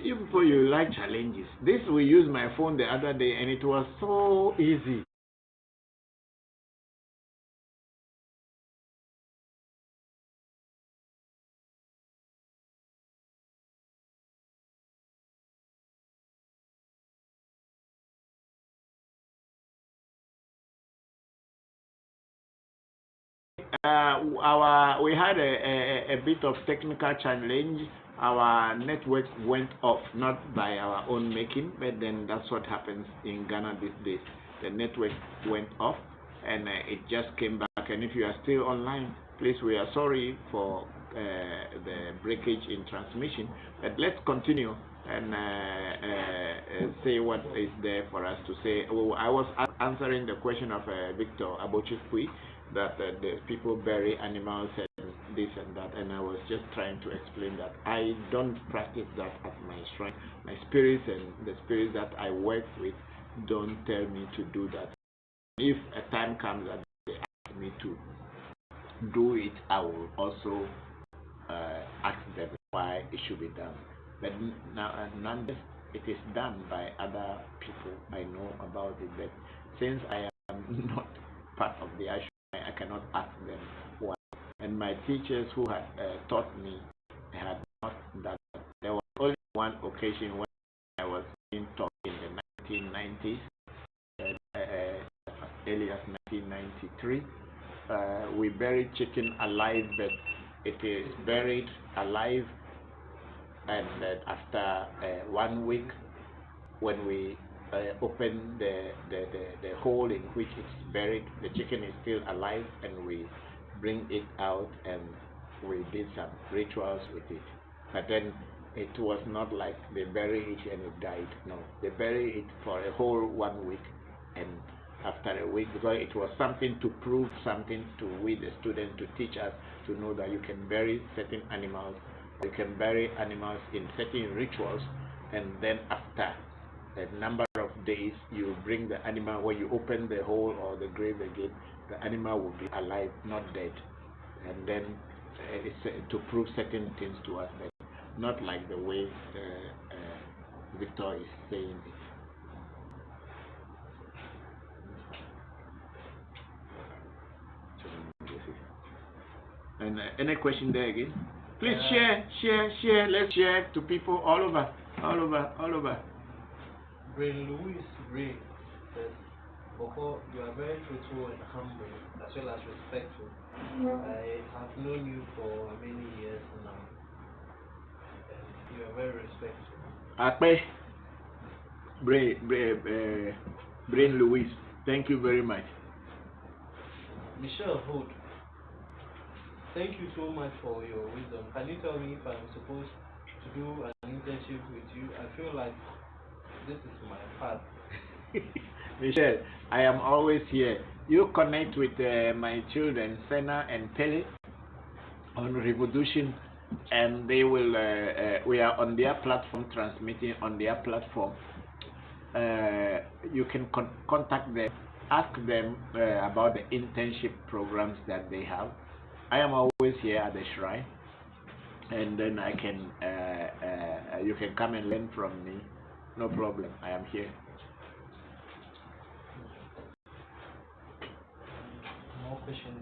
You people, you like challenges. This we used my phone the other day, and it was so easy. We had a bit of technical challenge. Our network went off, not by our own making, but then that's what happens in Ghana these days. The network went off, and it just came back. And if you are still online, please, we are sorry for the breakage in transmission. But let's continue and say what is there for us to say. Oh, I was answering the question of Victor Abochukwi, that the people bury animals and this and that, and I was just trying to explain that I don't practice that at my shrine. My spirits and the spirits that I work with don't tell me to do that. If a time comes that they ask me to do it, I will also ask them why it should be done. But now, nonetheless, it is done by other people. I know about it, but since I am not part of the action, I cannot ask them why. And my teachers who had taught me had not done that. There was only one occasion when I was being taught in the 1990s, as early as 1993. We buried chicken alive, but it is buried alive, and after 1 week, when we open the hole in which it's buried, the chicken is still alive, and we bring it out and we did some rituals with it. But then it was not like they bury it and it died. No, they bury it for a whole 1 week, and after a week, because it was something to prove something to we the students, to teach us to know that you can bury certain animals, you can bury animals in certain rituals, and then after a number of days you bring the animal, when you open the hole or the grave again, the animal will be alive, not dead. And then it's to prove certain things to us, but not like the way Victor is saying it. And any question there again? Please share. Let's share to people all over. Brain Louis Ray says, Bokor, you are very truthful and humble, as well as respectful. I have known you for many years now, and you are very respectful. Akpe, Brain Louis, thank you very much. Michelle Hood, thank you so much for your wisdom. Can you tell me if I'm supposed to do an internship with you? I feel like this is my path. Michelle, I am always here. You connect with my children, Senna and Pele, on Revolution, and they will. We are on their platform, transmitting on their platform. You can contact them, ask them about the internship programs that they have. I am always here at the shrine, and then I can. You can come and learn from me. No problem. I am here. More questions.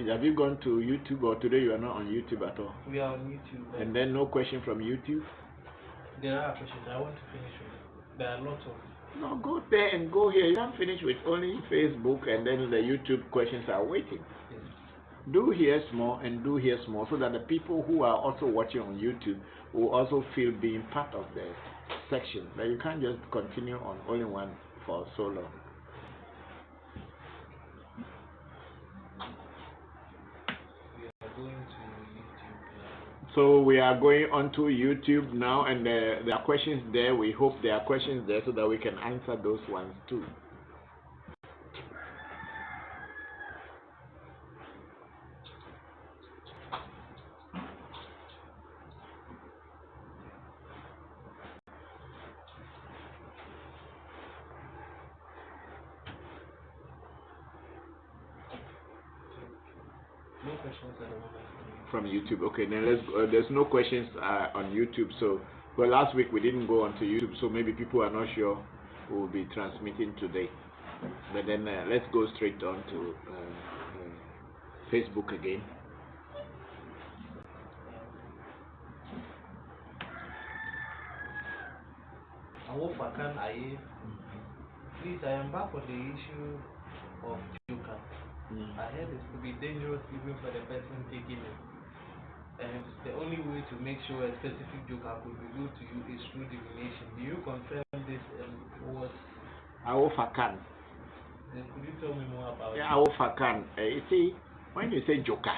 Have you gone to YouTube, or today you are not on YouTube at all? We are on YouTube. And then no question from YouTube? There are questions. I want to finish with. There are lots of. No, go there and go here. You can't finish with only Facebook, and then the YouTube questions are waiting. Yes. Do here small and do here small, so that the people who are also watching on YouTube will also feel being part of the section. But you can't just continue on only one for so long. So we are going on to YouTube now, and there are questions there. We hope there are questions there so that we can answer those ones too. No questions at the moment From YouTube. Okay, then let's go. There's no questions on YouTube. So, well, last week we didn't go onto YouTube, so maybe people are not sure who will be transmitting today. But then let's go straight on to Facebook again. Please, I am back on the issue of Joker. I heard it could be dangerous even for the person taking it. And the only way to make sure a specific Joker could be good to you is through divination. Do you confirm this and what? Awofakan. Could you tell me more about it? Awofakan. You see, when you say Joker,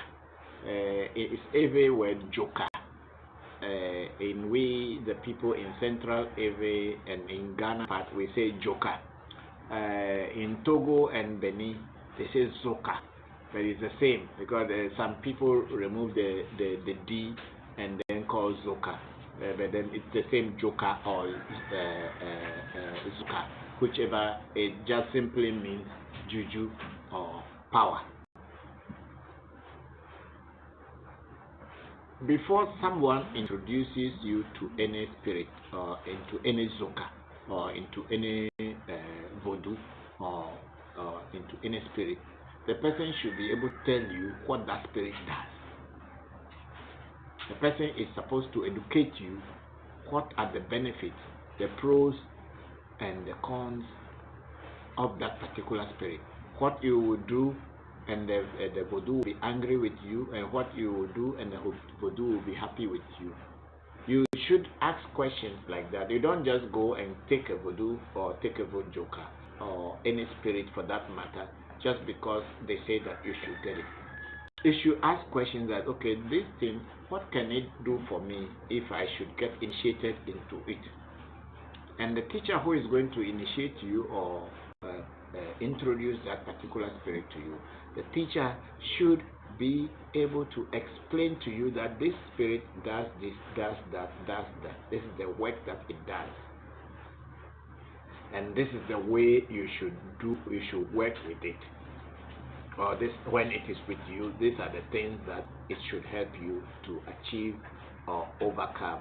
it's every word Joker. In we, the people in Central Ewe and in Ghana part, we say Joker. In Togo and Benin, they say Zoka. But it's the same because some people remove the D and then call Zoka. But then it's the same Joker or Zoka, whichever. It just simply means juju or power. Before someone introduces you to any spirit or into any Zoka or into any vodu or into any spirit, the person should be able to tell you what that spirit does. The person is supposed to educate you what are the benefits, the pros and the cons of that particular spirit. What you will do and the voodoo will be angry with you, and what you will do and the voodoo will be happy with you. You should ask questions like that. You don't just go and take a voodoo or take a voodoo joker or any spirit for that matter just because they say that you should get it. You should ask questions that, okay, this thing, what can it do for me if I should get initiated into it? And the teacher who is going to initiate you or introduce that particular spirit to you, the teacher should be able to explain to you that this spirit does this, does that, does that. This is the work that it does. And this is the way you should do, you should work with it. Or this, when it is with you, these are the things that it should help you to achieve or overcome.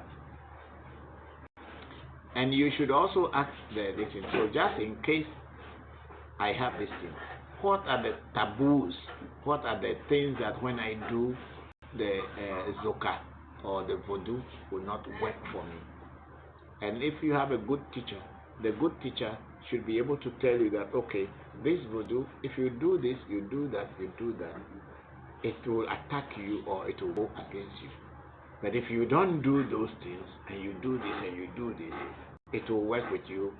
And you should also ask the thing. So just in case I have this thing, what are the taboos? What are the things that when I do the zoka or the voodoo will not work for me? And if you have a good teacher, the good teacher should be able to tell you that, okay, this voodoo, if you do this, you do that, you do that, it will attack you or it will go against you. But if you don't do those things and you do this and you do this, it will work with you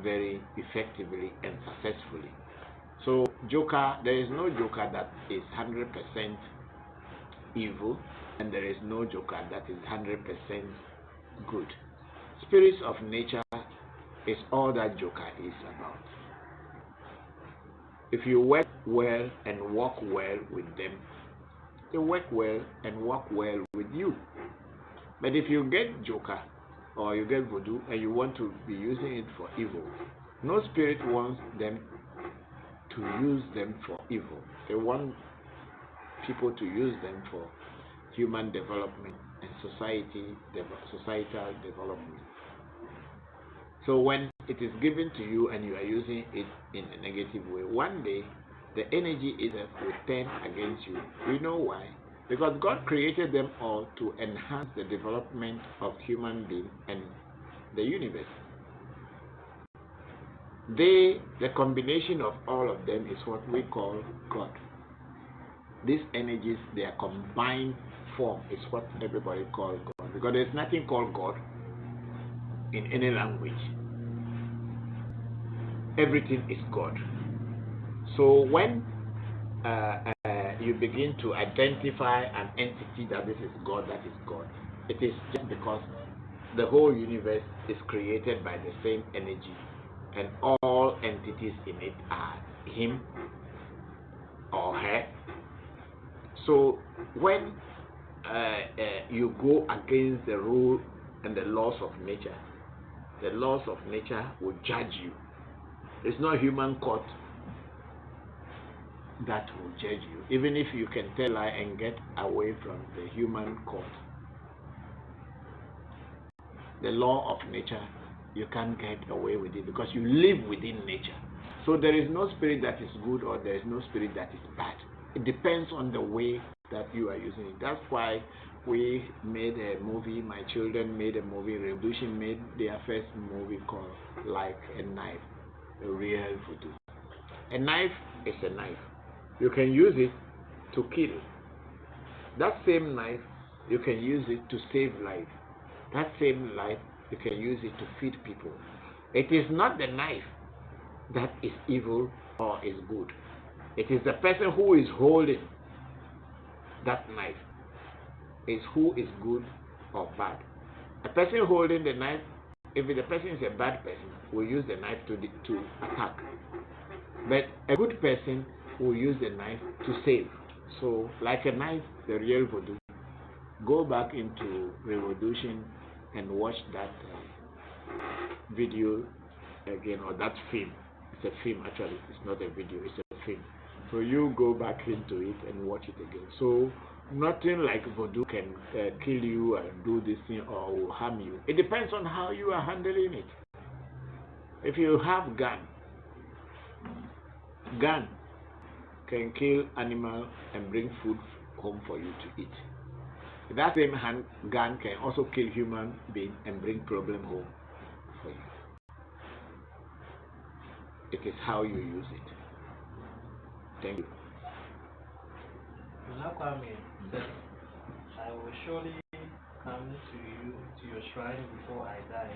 very effectively and successfully. So joker, there is no joker that is 100% evil, and there is no joker that is 100% good. Spirits of nature is all that joker is about. If you work well and walk well with them, they work well and walk well with you. But if you get joker or you get voodoo and you want to be using it for evil, no spirit wants them to use them for evil. They want people to use them for human development and societal development. So when it is given to you and you are using it in a negative way, one day the energy itself will turn against you. You know why? Because God created them all to enhance the development of human beings and the universe. The combination of all of them is what we call God. These energies, their combined form is what everybody calls God. Because there's nothing called God in any language. Everything is God. So when you begin to identify an entity that this is God, that is God, it is just because the whole universe is created by the same energy, and all entities in it are him or her. So when you go against the rule and the laws of nature, the laws of nature will judge you. It's not human court. that will judge you. Even if you can tell a lie and get away from the human court, the law of nature, you can't get away with it because you live within nature. So there is no spirit that is good or there is no spirit that is bad. It depends on the way that you are using it. That's why we made a movie, my children made a movie, Revolution made their first movie called Like a Knife, a real voodoo. A knife is a knife. You can use it to kill. That same knife, you can use it to save life. That same life, you can use it to feed people. It is not the knife that is evil or is good. It is the person who is holding that knife is who is good or bad. A person holding the knife, if the person is a bad person, will use the knife to attack. But a good person will use the knife to save. So, like a knife, the real voodoo. Go back into Revolution and watch that video again, or that film. It's a film actually, it's not a video, it's a film. So you go back into it and watch it again. So nothing like voodoo can kill you and do this thing or will harm you. It depends on how you are handling it. If you have gun can kill animal and bring food home for you to eat. That same gun can also kill human being and bring problem home for you. It is how you use it. Thank you. Kwame said, I will surely come to your shrine before I die.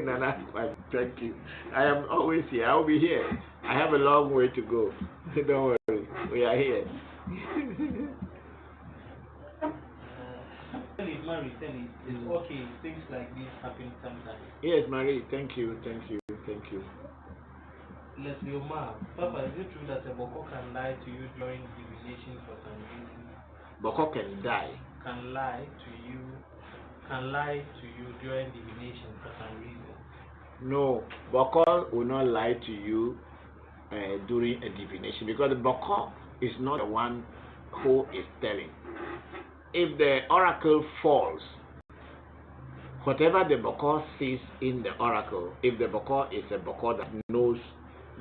Nana, thank you. I am always here. I will be here. I have a long way to go. Don't worry. We are here. Marie, it's okay. Things like this happen sometimes. Yes, Marie, thank you. Leslie Omar, Papa, is it true that a Bokor can lie to you during divination for some reason? Bokor can die. Can lie to you during divination for some reason? No, Bokor will not lie to you during a divination because the Bokor is not the one who is telling. If the oracle falls, whatever the Bokor sees in the oracle, if the Bokor is a Bokor that knows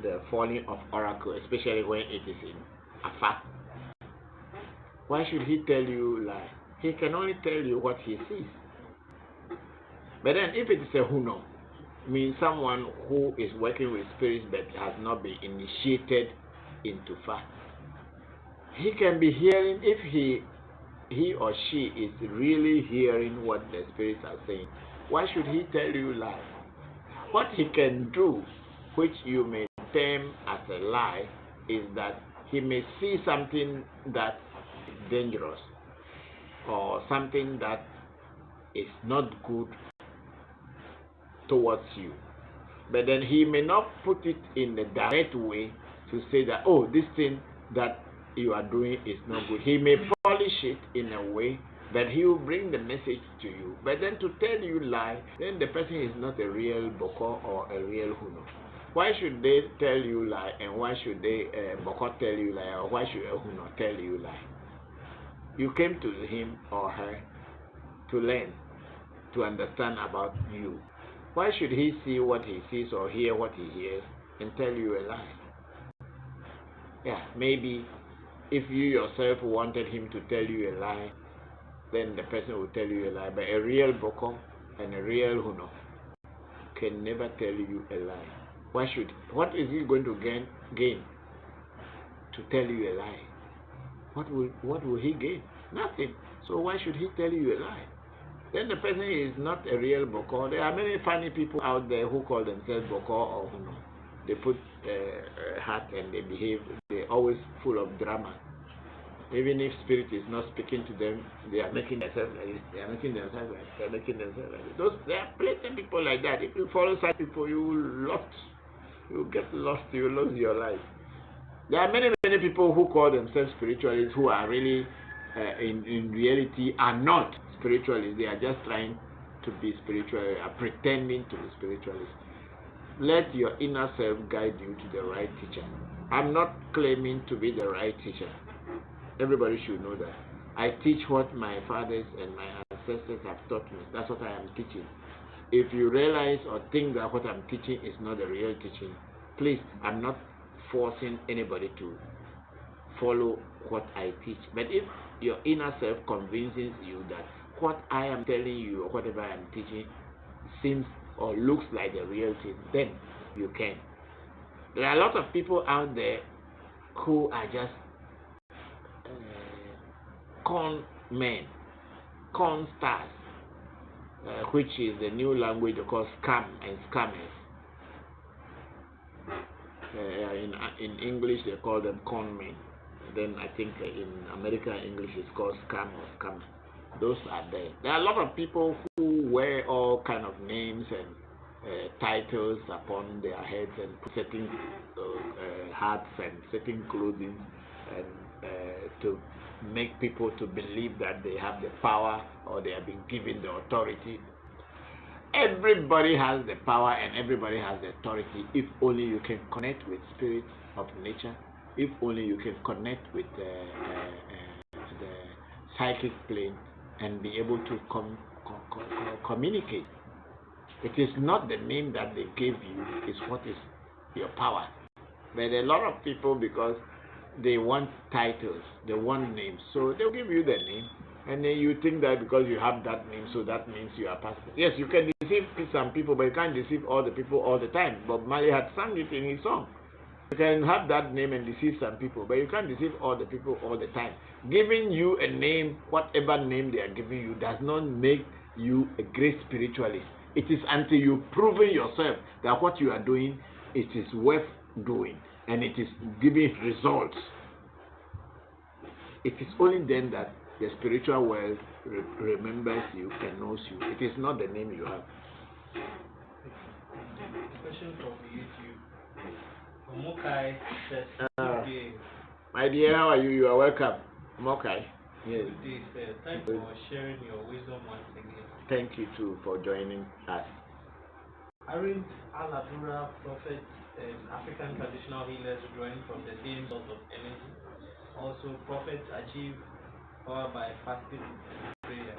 the falling of oracle, especially when it is in Afa, why should he tell you lie? He can only tell you what he sees. But then if it is a Huno, means someone who is working with spirits but has not been initiated into Fa, he can be hearing, if he or she is really hearing what the spirits are saying, why should he tell you lie? What he can do, which you may term as a lie, is that he may see something that is dangerous or something that is not good towards you. But then he may not put it in a direct way to say that, oh, this thing that you are doing is not good. He may polish it in a way that he will bring the message to you. But then to tell you lie, then the person is not a real Bokor or a real Huno. Why should they tell you lie, and why should they Bokor tell you lie, or why should a Huno tell you lie? You came to him or her to learn, to understand about you. Why should he see what he sees or hear what he hears and tell you a lie? Yeah, maybe if you yourself wanted him to tell you a lie, then the person will tell you a lie. But a real Bokor and a real Huno can never tell you a lie. What is he going to gain to tell you a lie? What will he gain? Nothing. So why should he tell you a lie? Then the person is not a real Bokor. There are many funny people out there who call themselves Bokor or Huno. They put a hat and they behave. They're always full of drama. Even if spirit is not speaking to them, they are making themselves like this. They are making themselves like this. They are making themselves like this. There are plenty of people like that. If you follow such people, you will get lost. You will lose your life. There are many people who call themselves spiritualists who are really, in reality, are not spiritualists. They are just trying to be spiritual, are pretending to be spiritualists. Let your inner self guide you to the right teacher. I'm not claiming to be the right teacher. Everybody should know that. I teach what my fathers and my ancestors have taught me. That's what I am teaching. If you realize or think that what I'm teaching is not the real teaching, please, I'm not forcing anybody to follow what I teach. But if your inner self convinces you that what I am telling you or whatever I am teaching seems or looks like the real thing, then you can. There are a lot of people out there who are just con men, con stars, which is the new language they call scam and scammers. In English they call them con men. Then I think in American English it's called scam or scammer. Those are there. There are a lot of people who wear all kind of names and titles upon their heads and setting hats and setting clothing and to make people to believe that they have the power or they have been given the authority. Everybody has the power and everybody has the authority if only you can connect with spirits of nature, if only you can connect with the psychic plane and be able to communicate. It is not the name that they gave you, it's what is your power. But a lot of people, because they want titles, they want names, so they'll give you the name, and then you think that because you have that name, so that means you are pastor. Yes, you can deceive some people, but you can't deceive all the people all the time. Bob Marley had sung it in his song. You can have that name and deceive some people, but you can't deceive all the people all the time. Giving you a name, whatever name they are giving you, does not make you a great spiritualist. It is until you proven yourself that what you are doing, it is worth doing, and it is giving results. It is only then that the spiritual world remembers you and knows you. It is not the name you have. Question from YouTube. Mokai says, my dear, how are you? You are welcome. Mokai. Yes. Good day, sir. Thanks for sharing your wisdom once again. Thank you too for joining us. Aren't Aladura prophets and African traditional healers drawing from the same source of energy? Also, prophets achieve power by fasting and prayer.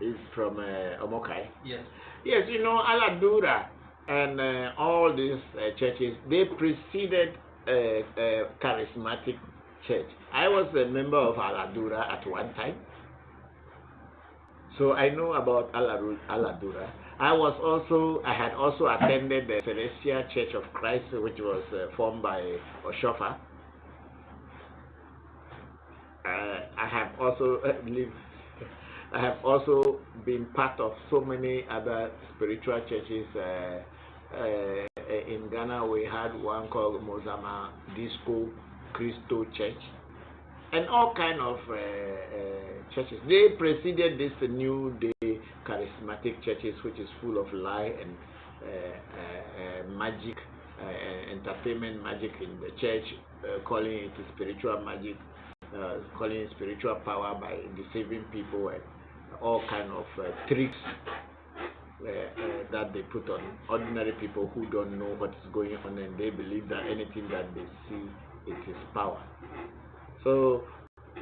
It's from Omokai. Yes. Yes, you know, Aladura and all these churches, they preceded charismatic church. I was a member of Aladura at one time, so I know about Aladura. I had also attended the Celestial Church of Christ, which was formed by Oshofa. I have also been part of so many other spiritual churches. In Ghana, we had one called Mozama Disco Christo Church, and all kind of churches. They preceded this new day charismatic churches, which is full of lie and magic, entertainment magic in the church, calling it spiritual magic, calling it spiritual power by deceiving people, and all kind of tricks that they put on ordinary people who don't know what is going on, and they believe that anything that they see, it is power. So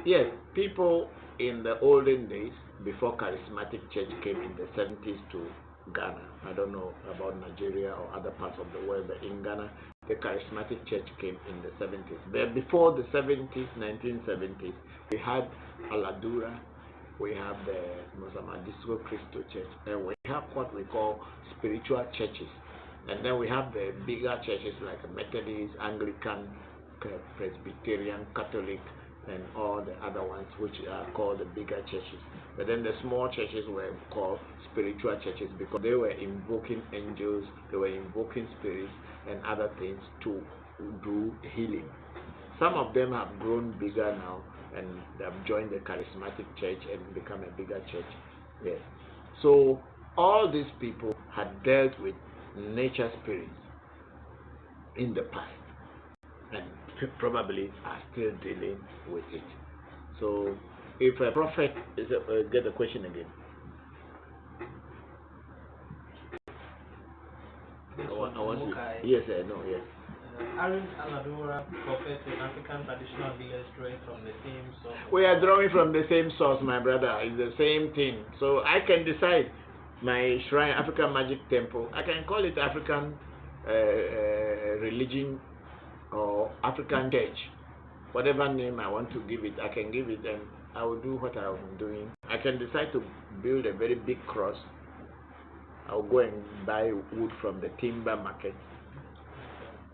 yes, people in the olden days, before charismatic church came in the 70s to Ghana, I don't know about Nigeria or other parts of the world, but in Ghana, the charismatic church came in the 70s. But before the 70s, 1970s, we had Aladura, we have the Mozama Disco Christo Church, and we have what we call spiritual churches. And then we have the bigger churches like Methodist, Anglican, Presbyterian, Catholic, and all the other ones, which are called the bigger churches. But then the small churches were called spiritual churches because they were invoking angels, they were invoking spirits and other things to do healing. Some of them have grown bigger now and they have joined the charismatic church and become a bigger church. Yes. So all these people had dealt with nature spirits in the past and probably are still dealing with it. So if a prophet is get the question again. I want to. Yes, I know. Yes. Aren't Aladura prophets and African traditional healers drawing from the same source? We are drawing from the same source, my brother. It's the same thing. So I can decide my shrine, African Magic Temple. I can call it African religion or African church. Whatever name I want to give it, I can give it, and I will do what I'm doing. I can decide to build a very big cross. I'll go and buy wood from the timber market,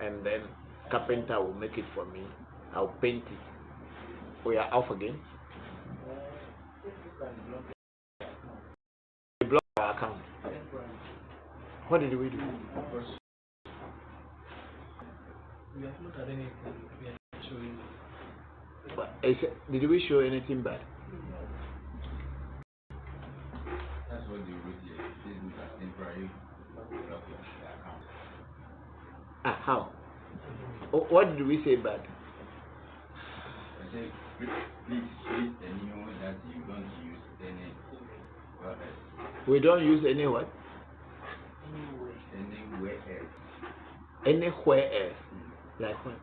and then carpenter will make it for me. I'll paint it. We are off again. We block our account. What did we do? We have not had anything. We are showing. Did we show anything bad? That's what they wrote here. Facebook has temporarily blocked your account. How? What did we say bad? I said, please anyone that you don't use any well else. We don't use any what? Anywhere else. Anywhere else. Like what?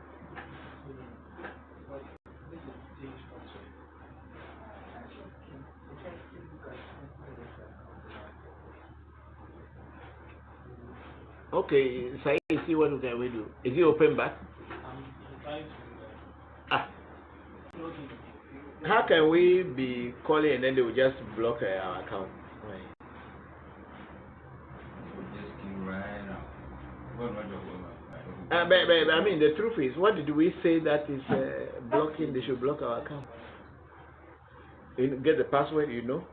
Okay, so see what can we do? Is it open back? How can we be calling and then they will just block our account? Just keep right now. But I mean, the truth is, what did we say that is blocking? They should block our account. You get the password, you know?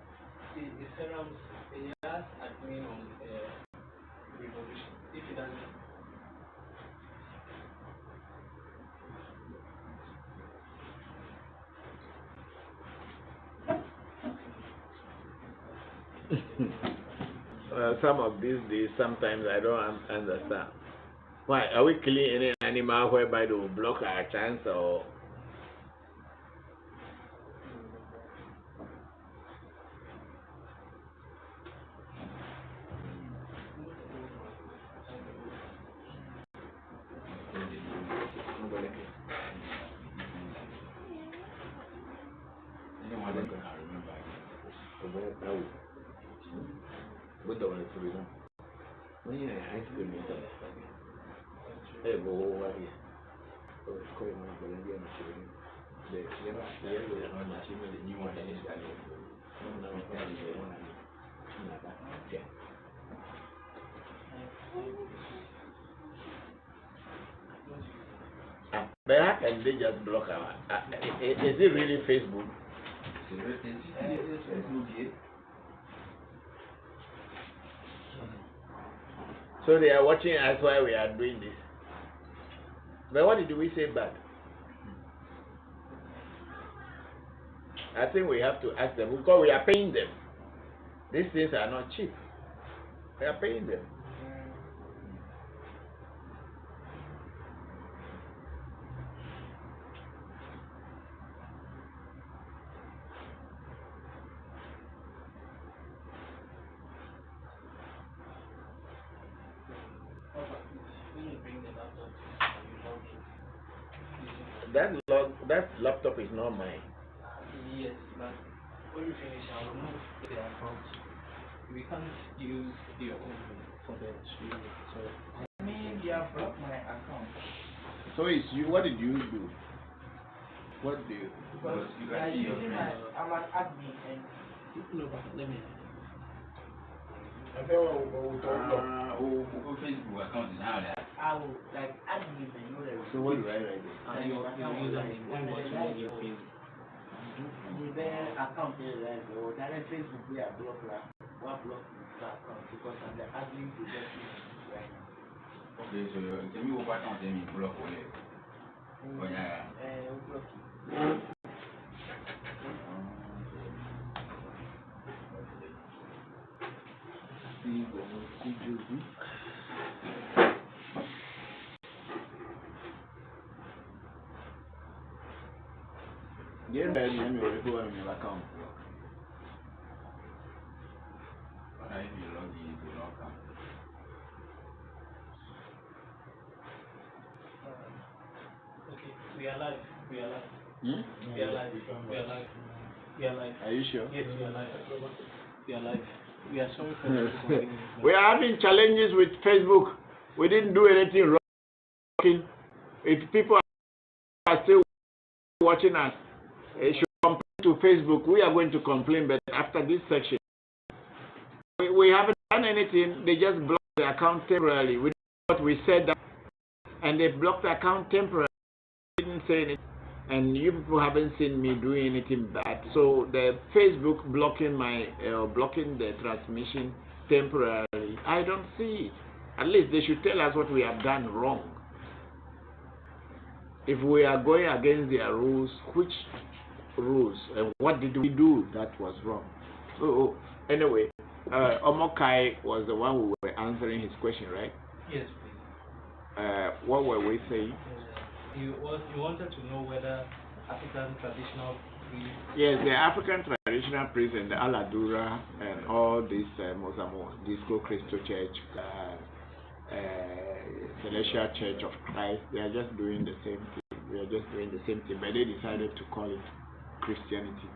The serums, he has admin on revolution. If he doesn't. Some of these days, sometimes I don't understand. Why? Are we killing any animal whereby they will block our chance or? But how can they just block our? Is it really Facebook? So they are watching us while we are doing this. But what did we say bad? I think we have to ask them because we are paying them. These things are not cheap. We are paying them. That laptop is not mine. Yes, but when you finish, I will move the account. We can't use your own for the streaming. So I mean, you have blocked my account. So it's you. What did you do? What do you? Because you can see your friends. I'm an admin and no, but let me. Facebook account is how that. I will like admin and you know that. So what do I write there? Your username. When you want to log your Facebook. The account is like or direct Facebook we are blocked like one block the account because I'm the admin to get it right now. Okay, so can you open account and block all it? Oh yeah. Block it. Yeah, I go on your account. But if you log in, it will not come. We are live. We are live. Hmm? We are live. We are live. We are live. Are you sure? Yes, we are live. We are live. We are sorry for the inconvenience. We are having challenges with Facebook. We didn't do anything wrong. If people are still watching us, they should complain to Facebook. We are going to complain, but after this section, we haven't done anything. They just blocked the account temporarily. We did what we said, that, and they blocked the account temporarily. Didn't say anything. And you people haven't seen me doing anything bad. So the Facebook blocking blocking the transmission temporarily, I don't see it. At least they should tell us what we have done wrong. If we are going against their rules, which rules and what did we do that was wrong? So anyway, Omokai was the one who were answering his question, right? Yes, please. What were we saying? You wanted to know whether African traditional priests. Yes, the African traditional priests and the Aladura and all this Mozamo, Disco Christo Church, Celestial Church of Christ, they are just doing the same thing. We are just doing the same thing, but they decided to call it Christianity.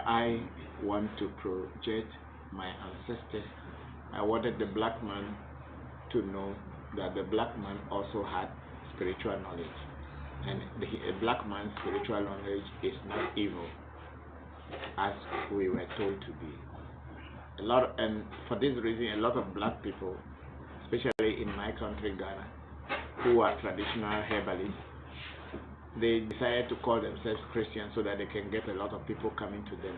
I want to project my ancestors. I wanted the black man to know that the black man also had spiritual knowledge, and a black man's spiritual knowledge is not evil, as we were told to be. And for this reason, a lot of black people, especially in my country, Ghana, who are traditional herbalists, they decided to call themselves Christians so that they can get a lot of people coming to them.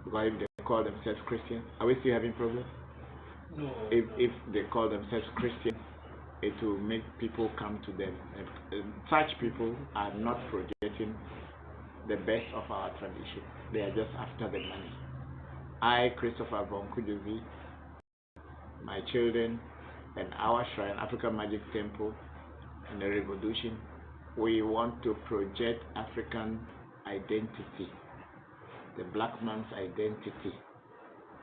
Because if they call themselves Christians, are we still having problems? No. If they call themselves Christians, it will make people come to them. And such people are not projecting the best of our tradition. They are just after the money. I, Christopher Voncujovi, my children, and our shrine, African Magic Temple, and the Revolution, we want to project African identity, the black man's identity,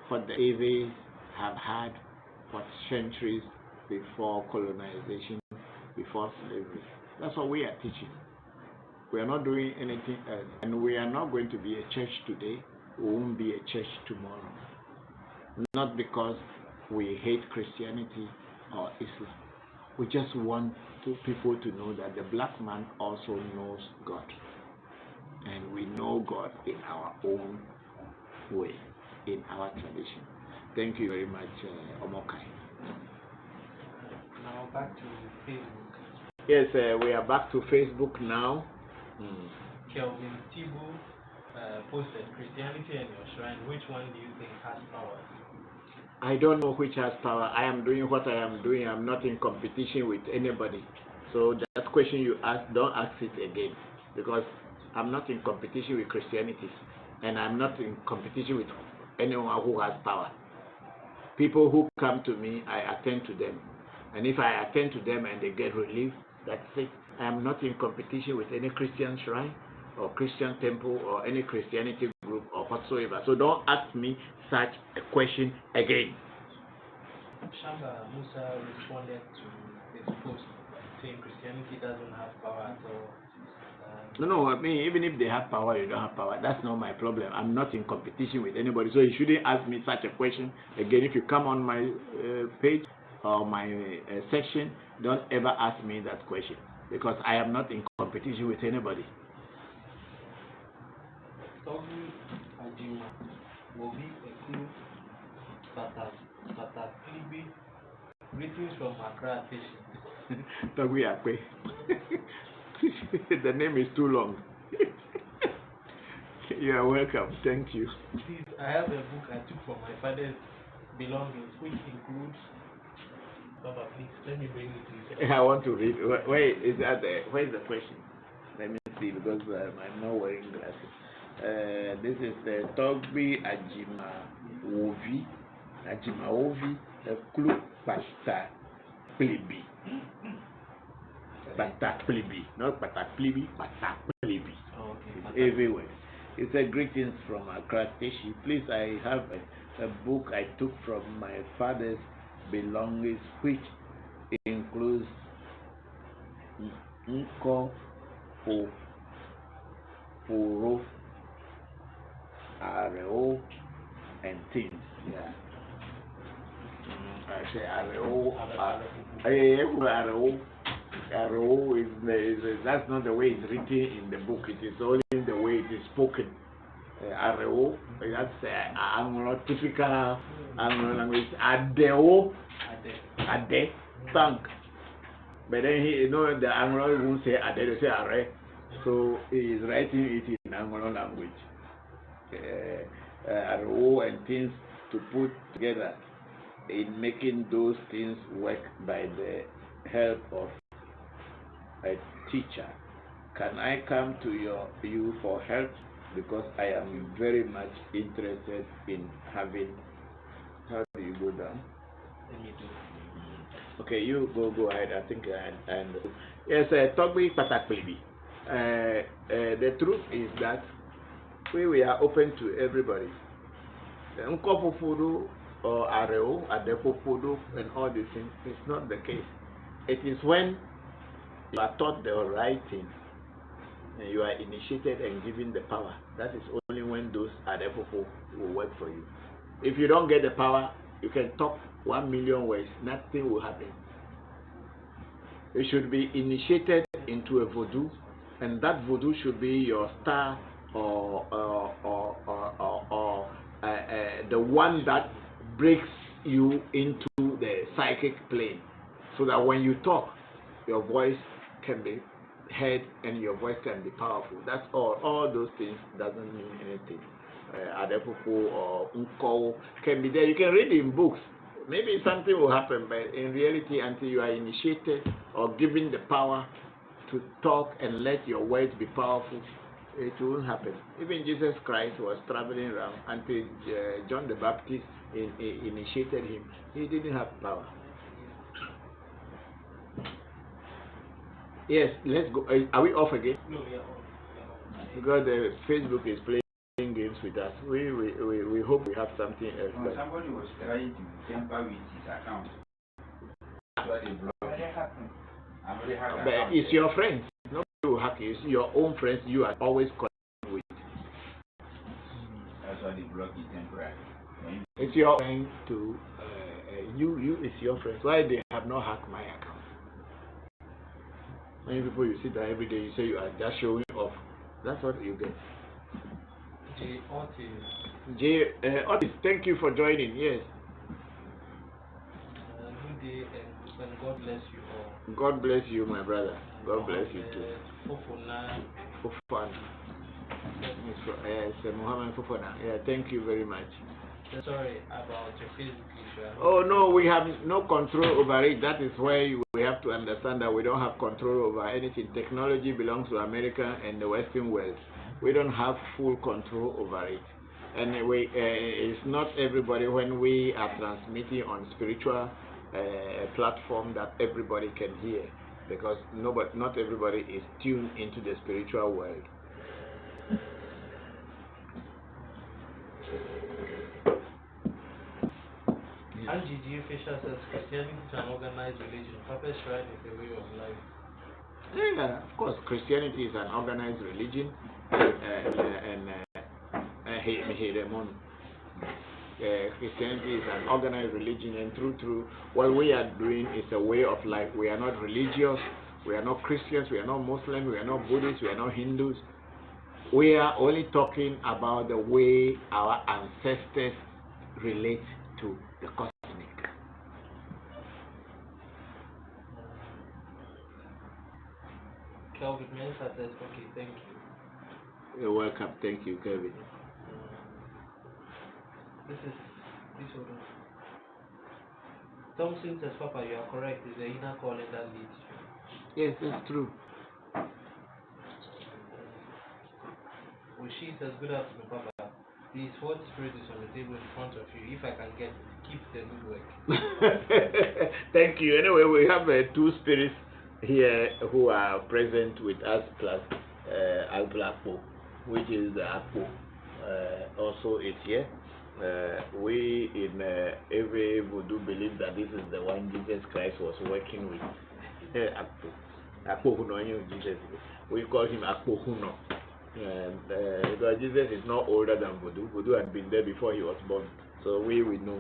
what the Eves have had for centuries before colonization, before slavery. That's what we are teaching. We are not doing anything else, and we are not going to be a church today. We won't be a church tomorrow. Not because we hate Christianity or Islam. We just want people to know that the black man also knows God, and we know God in our own way, in our tradition. Thank you very much, Omokai. Now back to Facebook. Yes, we are back to Facebook now. Kelvin Tibu posted Christianity and your shrine. Which one do you think has power? I don't know which has power. I am doing what I am doing. I'm not in competition with anybody. So that question you asked, don't ask it again, because I'm not in competition with Christianity, and I'm not in competition with anyone who has power. People who come to me, I attend to them. And if I attend to them and they get relief, that's it. I am not in competition with any Christian shrine or Christian temple or any Christianity group or whatsoever. So don't ask me such a question again. Shamba Musa responded to his post saying Christianity doesn't have power at all. No, I mean, even if they have power, you don't have power. That's not my problem. I'm not in competition with anybody. So you shouldn't ask me such a question again. If you come on my page or my section, don't ever ask me that question, because I am not in competition with anybody. Togi Ajima Wobi Eklu Pataklibi. Greetings from Accra Station. Togi Akwe. The name is too long. You are welcome. Thank you. Please, I have a book I took from my father's belongings, which includes. Baba, please let me bring it to you. I want to read. Where is that? Where is the question? Let me see, because I'm not wearing glasses. This is the Togbi Ajimawovi. Ajimawovi, the Klu Pasta Plibi. Pasta Plibi. Not Pasta Plibi, Pasta Plibi. Oh, okay. It's everywhere. It's a greetings from Accra Station. Please, I have a book I took from my father's belongings, which includes Nko Puro, Areo, and things. Yeah. I say Areo. Areo is that's not the way it's written in the book. It is only the way it is spoken. Areo, that's Anglo typical Anglo language. Adeo, Ade, bank. But then the Anglo won't say Ade, they say Are. So he is writing it in Anglo language. Areo and things to put together in making those things work by the help of a teacher. Can I come to you for help? Because I am very much interested in having. How do you go down? Okay, you go ahead. I think and yes, talk me pataklibi. The truth is that we are open to everybody. Nkofufudu or Areo, Adefofudu, and all these things is not the case. It is when you are taught the right thing, and you are initiated and given the power. That is only when those Adefofu will work for you. If you don't get the power, you can talk 1 million words, nothing will happen. You should be initiated into a vodu, and that vodu should be your star or the one that breaks you into the psychic plane, so that when you talk, your voice can be heard and your voice can be powerful. That's all. All those things doesn't mean anything. Adepopo or Unko can be there. You can read in books. Maybe something will happen, but in reality, until you are initiated or given the power to talk and let your words be powerful, it won't happen. Even Jesus Christ was traveling around until John the Baptist initiated him. He didn't have power. Yes, let's go. Are we off again? No, we are on. Because Facebook is playing games with us. We hope we have something else. No, somebody was trying to tamper with his account. That's why they blocked him. But it's your friends. Nobody will hack you. It's your own friends you are always connected with. That's why they block you temporarily. It's your friend to you. It's your friends. Why they have not hacked my account? Many people you sit there every day, you say you are just showing off. That's what you get. Otis, thank you for joining. Yes. Good day and God bless you all. God bless you, my brother. God bless you too. Fofana. Yes, Muhammad Fofana. Yeah, thank you very much. Sorry about your Facebook issue. Oh no, we have no control over it. That is where we have to understand that we don't have control over anything. Technology belongs to America and the Western world. We don't have full control over it. Anyway, it's not everybody when we are transmitting on spiritual platform that everybody can hear, because not everybody is tuned into the spiritual world. Angie G. Fisher says Christianity is an organized religion. Papa's right is a way of life. Yeah, of course, Christianity is an organized religion, Christianity is an organized religion, and through what we are doing is a way of life. We are not religious, we are not Christians, we are not Muslims, we are not Buddhists, we are not Hindus. We are only talking about the way our ancestors relate to the cosmic. Kelvin Mensa says, okay, thank you. You're welcome. Thank you, Kevin. This one. Thompson says, Papa, you are correct. It's the inner calling that leads you. Yes, it's true. She says, good afternoon, Papa. Please, what spirit is on the table in front of you? If I can get it, keep the good work. Thank you. Anyway, we have two spirits here who are present with us, plus Al-Blackpo, which is the Akpo. Also, it's here. We in every voodoo believe that this is the one Jesus Christ was working with, Akpo. Akpohuno, Jesus. We call him Akpohuno. And because Jesus is not older than vodu. Vodu had been there before he was born. So we know.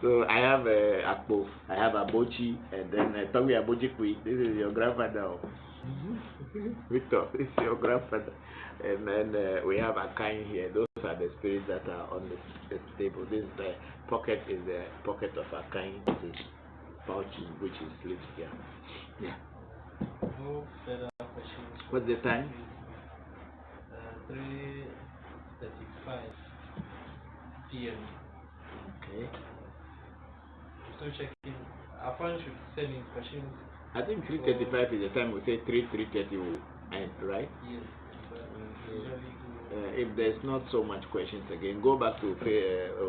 So I have Akpo, I have Abochi, and then Tommy Abochi Kui. This is your grandfather. Victor, this is your grandfather. And then we have Akain here. Those are the spirits that are on the table. This is the pocket, is the pocket of Akain. This is pouch in which he sleeps here. Yeah. No further questions. What's the time? 3:35 p.m. Okay. Still checking. Our friends should send in questions. I think 3:35 is the time we say 3:30 will end, right? Yes. But usually if there's not so much questions again, go back to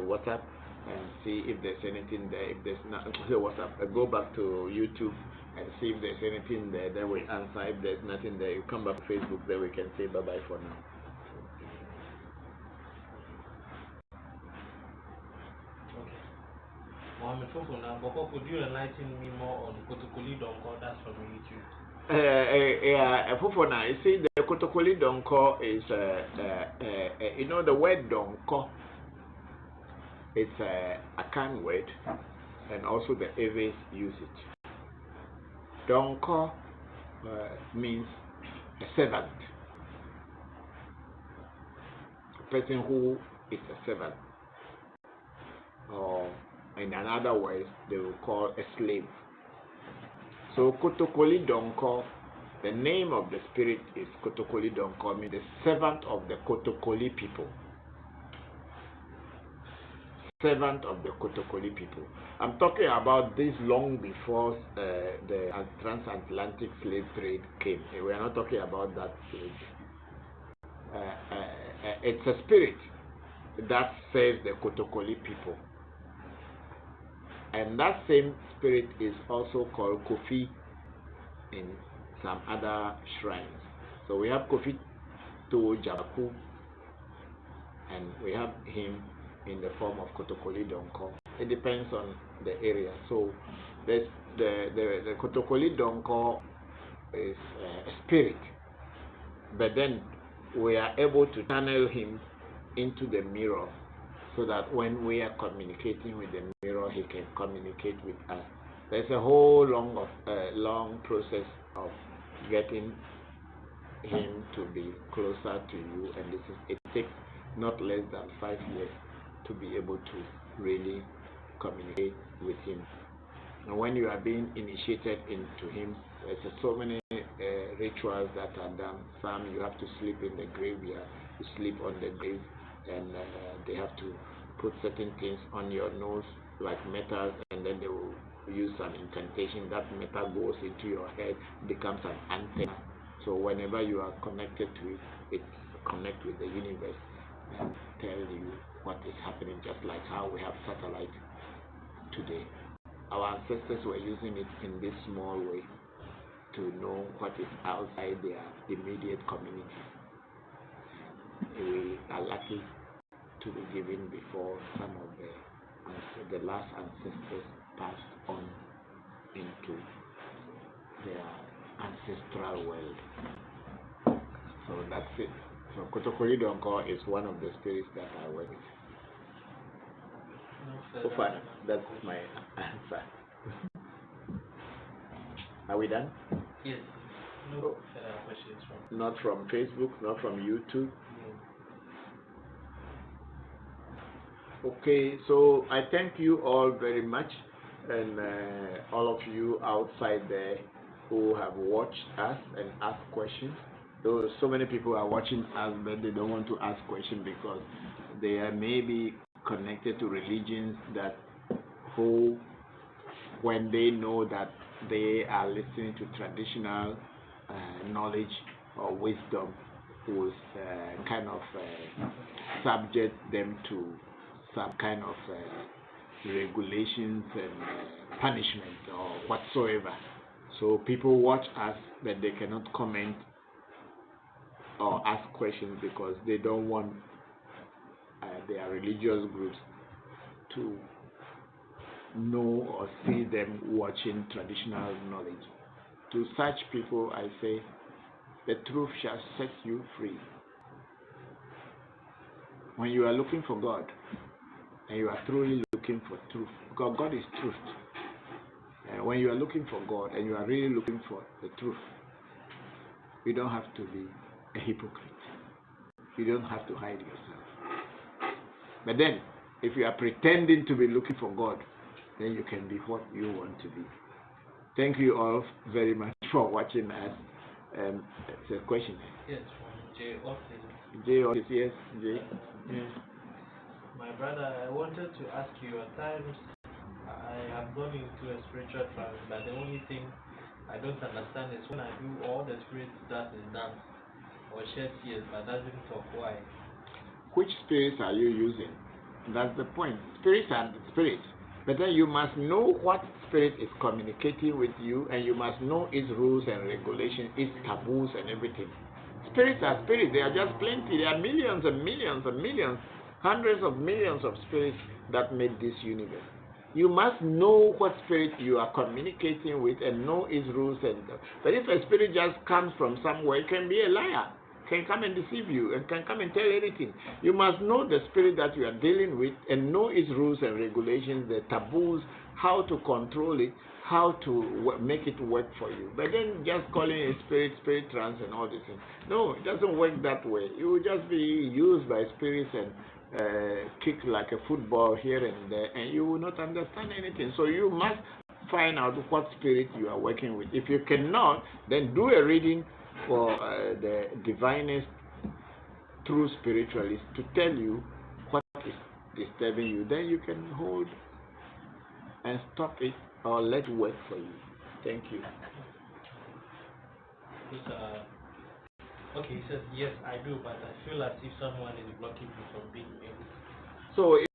WhatsApp and see if there's anything there. If there's not, WhatsApp, go back to YouTube and see if there's anything there. Then we answer. If there's nothing there, you come back to Facebook. Then we can say bye bye for now. okay. Mohammed Fofana, Bokor, could you enlighten me more on Kotokoli Donko? That's from YouTube. Fofana, you see, the Kotokoli Donko is, you know, the word Donko. It's a Akan word, and also the Eves use it. Donko means a servant, a person who is a servant, or in another words, they will call a slave. So Kotokoli Donko, the name of the spirit is Kotokoli Donko, means the servant of the Kotokoli people. Servant of the Kotokoli people. I'm talking about this long before the transatlantic slave trade came. We are not talking about that slave. It's a spirit that serves the Kotokoli people. And that same spirit is also called Kofi in some other shrines. So we have Kofi to Jaku, and we have him in the form of Kotokoli Donko. It depends on the area. So the Kotokoli Donko is a spirit, but then we are able to channel him into the mirror, so that when we are communicating with the mirror, he can communicate with us. There's a whole long process of getting him to be closer to you, and it takes not less than 5 years to be able to really communicate with him. And when you are being initiated into him, there's so many rituals that are done. Some you have to sleep in the graveyard, you sleep on the grave, and they have to put certain things on your nose, like metals, and then they will use some incantation. That metal goes into your head, becomes an antenna. So whenever you are connected to it, it connects with the universe and tell you what is happening, just like how we have satellite today. Our ancestors were using it in this small way to know what is outside their immediate community. We are lucky to be given before some of the last ancestors passed on into their ancestral world. So that's it. So Kotokoli Donko is one of the spirits that I work with. So far, that's my answer. Are we done? Yes. No further questions from. Not from Facebook, not from YouTube. Okay, so I thank you all very much, and all of you outside there who have watched us and asked questions. Though so many people are watching us, but they don't want to ask questions because they are maybe connected to religions that who, when they know that they are listening to traditional knowledge or wisdom, will kind of subject them to some kind of regulations and punishment or whatsoever. So people watch us, but they cannot comment or ask questions because they don't want their religious groups to know or see them watching traditional knowledge. To such people, I say, the truth shall set you free. When you are looking for God, and you are truly looking for truth, because God is truth. When you are looking for God and you are really looking for the truth, you don't have to be a hypocrite. You don't have to hide yourself. But then, if you are pretending to be looking for God, then you can be what you want to be. Thank you all very much for watching us. It's a question. Yes, from J. Otis. J. Otis, yes, J. Yes. My brother, I wanted to ask you, at times I have gone into a spiritual trance, but the only thing I don't understand is when I do all the spirit does is dance or shed tears but doesn't talk. Why? Which spirits are you using? That's the point. Spirits are spirits. But then you must know what spirit is communicating with you, and you must know its rules and regulations, its taboos and everything. Spirits are spirits. There are just plenty. There are millions and millions and millions, hundreds of millions of spirits that made this universe. You must know what spirit you are communicating with and know its rules. But if a spirit just comes from somewhere, it can be a liar, can come and deceive you, and can come and tell anything. You must know the spirit that you are dealing with and know its rules and regulations, the taboos, how to control it, how to make it work for you. But then just calling it spirit trance and all these things. No, it doesn't work that way. You will just be used by spirits and kick like a football here and there, and you will not understand anything. So you must find out what spirit you are working with. If you cannot, then do a reading for the divinest true spiritualist to tell you what is disturbing you. Then you can hold and stop it or let it work for you. Thank you. Okay, he says, yes, I do, but I feel as if someone is blocking me from being able. So